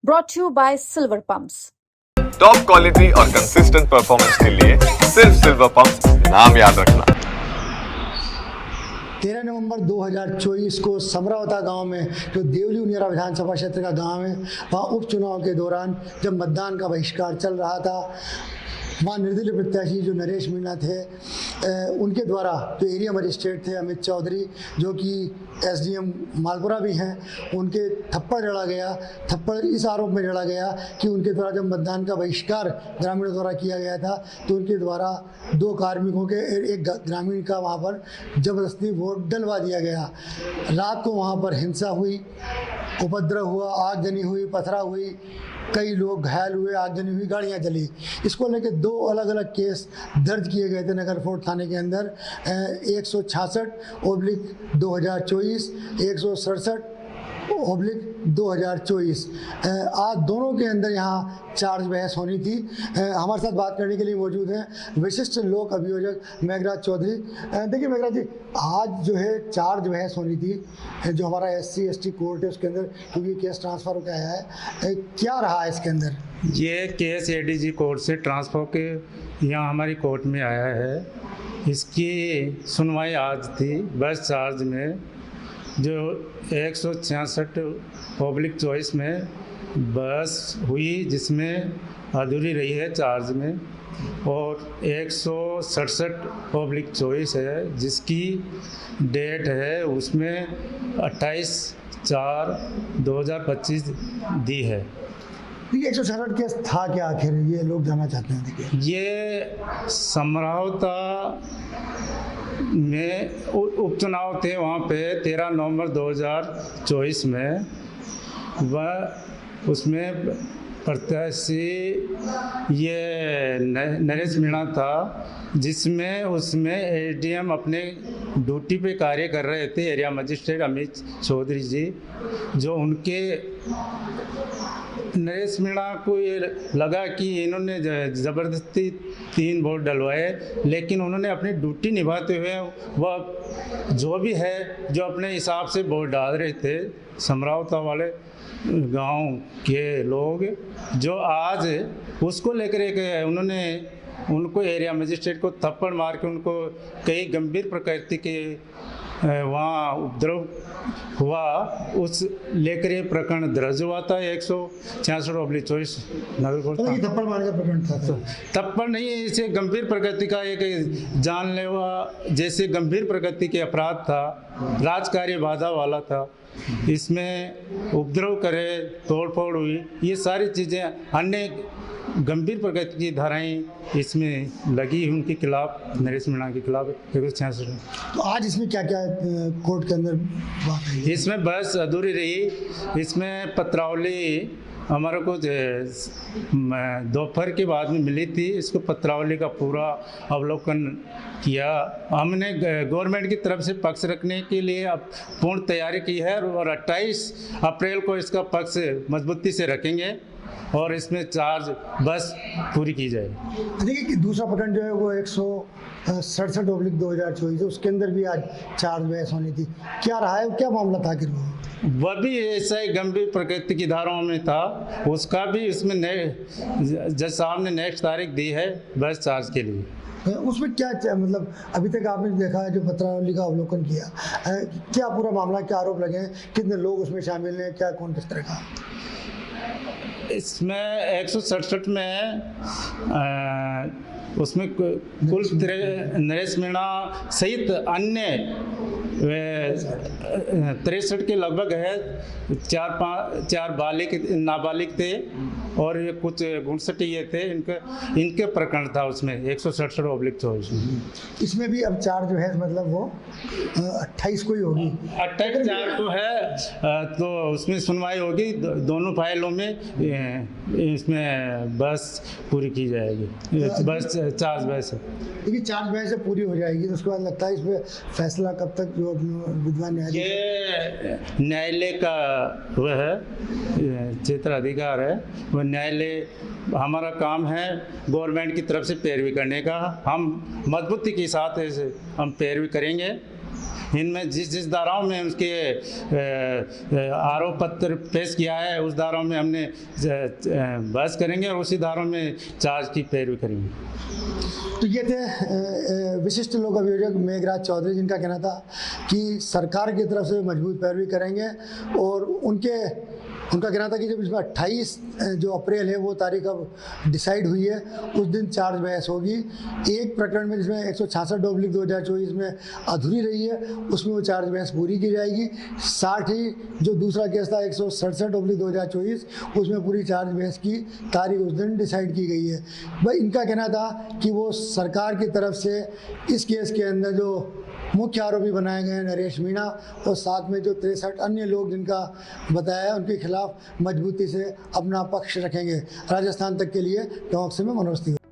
brought to you by Silver Pumps. Top quality और consistent performance के लिए सिर्फ सिल्वर पंप्स नाम याद रखना। 13 नवंबर 2024 को समरावता गांव में, जो देवली उनियारा विधानसभा क्षेत्र का गांव है, वहां उपचुनाव के दौरान जब मतदान का बहिष्कार चल रहा था, वहाँ निर्दलीय प्रत्याशी जो नरेश मीणा थे, उनके द्वारा जो एरिया मजिस्ट्रेट थे अमित चौधरी, जो कि एसडीएम मालपुरा भी हैं, उनके थप्पड़ जड़ा गया। थप्पड़ इस आरोप में जड़ा गया कि उनके द्वारा जब मतदान का बहिष्कार ग्रामीणों द्वारा किया गया था तो उनके द्वारा 2 कार्मिकों के एक ग्रामीण का वहाँ पर ज़बरदस्ती वोट डलवा दिया गया। रात को वहाँ पर हिंसा हुई, उपद्रव हुआ, आगजनी हुई, पथरा हुई, कई लोग घायल हुए, आगजनी हुई, गाड़ियाँ जली। इसको लेकर 2 अलग अलग केस दर्ज किए गए थे नगर फोर्ट थाने के अंदर। 166/2024, 167/2024। आज दोनों के अंदर यहाँ चार्ज बहस होनी थी। हमारे साथ बात करने के लिए मौजूद हैं विशिष्ट लोक अभियोजक मेघराज चौधरी। देखिए मेघराज जी, आज जो है चार्ज बहस होनी थी, जो हमारा SC/ST कोर्ट है उसके अंदर, क्योंकि केस ट्रांसफ़र होकर आया है, क्या रहा है इसके अंदर? ये केस ADG कोर्ट से ट्रांसफ़र के यहाँ हमारी कोर्ट में आया है। इसकी सुनवाई आज थी। बस चार्ज में जो 166/24 में बस हुई, जिसमें अधूरी रही है चार्ज में, और 167/24 है जिसकी डेट है उसमें 28/4/2025 दी है। देखिए 166 केस था क्या आखिर, ये लोग जानना चाहते हैं। देखिए ये समरावता में उपचुनाव थे, वहाँ पे 13 नवंबर 2024 में। वह उसमें प्रत्याशी ये नरेश मीणा था, जिसमें उसमें ADM अपने ड्यूटी पे कार्य कर रहे थे, एरिया मजिस्ट्रेट अमित चौधरी जी, जो उनके नरेश मीणा को ये लगा कि इन्होंने ज़बरदस्ती 3 वोट डलवाए, लेकिन उन्होंने अपनी ड्यूटी निभाते हुए वह जो भी है जो अपने हिसाब से वोट डाल रहे थे। समरावता वाले गांव के लोग जो आज उसको लेकर उन्होंने उनको एरिया मजिस्ट्रेट को थप्पड़ मार के उनको कई गंभीर प्रकृति के वहाँ उपद्रव हुआ, उस लेकर ये प्रकरण दर्ज हुआ था। 166/24 नगर कोर्ट। थप्पड़ मारने का प्रकरण था? थप्पड़ नहीं, इसे गंभीर प्रकृति का एक जानलेवा जैसे गंभीर प्रकृति के अपराध था, राजकार्य बाधा वाला था। इसमें उपद्रव करे, तोड़फोड़ हुई, ये सारी चीज़ें अन्य गंभीर प्रकृति की धाराएं इसमें लगी उनके खिलाफ, नरेश मीणा के खिलाफ 166। तो आज इसमें क्या क्या कोर्ट के अंदर बात है? इसमें बस अधूरी रही। इसमें पत्रावली हमारे को दोपहर के बाद में मिली थी। इसको पत्रावली का पूरा अवलोकन किया। हमने गवर्नमेंट की तरफ से पक्ष रखने के लिए अब पूर्ण तैयारी की है, और 28 अप्रैल को इसका पक्ष मजबूती से रखेंगे और इसमें चार्ज बस पूरी की जाएगी। देखिए कि दूसरा प्रकरण जो है वो 167/2024 है, उसके अंदर भी आज चार्ज बहस होनी थी। क्या रहा है, क्या मामला था कि वह भी ऐसा ही गंभीर प्रकृति की धाराओं में था। उसका भी इसमें जज साहब ने नेक्स्ट तारीख दी है बस चार्ज के लिए। उसमें क्या मतलब अभी तक आपने देखा है, जो पत्रावली का अवलोकन किया, क्या पूरा मामला, क्या आरोप लगे हैं, कितने लोग उसमें शामिल हैं, क्या कौन किस तरह का? इसमें 167 में उसमें कुल नरेश मीणा सहित अन्य 63 के लगभग है। 4 नाबालिग थे और ये कुछ गुणसटी ये थे। इनके प्रकरण था उसमें 167/24 में। इसमें भी अब चार्ज जो है मतलब वो 28 को ही होगी। 28/4 को है, तो उसमें सुनवाई होगी दोनों फाइलों में। इसमें बस पूरी की जाएगी, बस चार्ज बहस है। देखिए चार्ज बहस से पूरी हो जाएगी तो उसके बाद लगता है इस पर फैसला कब तक जो विद्वान न्यायालय का वह है क्षेत्र अधिकार है। वह न्यायालय, हमारा काम है गवर्नमेंट की तरफ से पैरवी करने का। हम मजबूती के साथ हम पैरवी करेंगे इनमें जिस जिस धाराओं में उसके आरोप पत्र पेश किया है उस धाराओं में हमने बहस करेंगे और उसी धाराओं में चार्ज की पैरवी करेंगे। तो ये थे विशिष्ट लोक अभियोजक मेघराज चौधरी, जिनका कहना था कि सरकार की तरफ से मजबूत पैरवी करेंगे और उनका कहना था कि जब इसमें 28 जो अप्रैल है वो तारीख अब डिसाइड हुई है, उस दिन चार्ज बहस होगी। एक प्रकरण में जिसमें 166/2024 में अधूरी रही है उसमें वो चार्ज बहस पूरी की जाएगी। साथ ही जो दूसरा केस था 167/2024 उसमें पूरी चार्ज बहस की तारीख उस दिन डिसाइड की गई है। भाई इनका कहना था कि वो सरकार की तरफ से इस केस के अंदर जो मुख्य आरोपी बनाए गए हैं नरेश मीणा और साथ में जो 63 अन्य लोग जिनका बताया है उनके खिलाफ मजबूती से अपना पक्ष रखेंगे। राजस्थान तक के लिए टॉक से मैं मनोज तिवारी।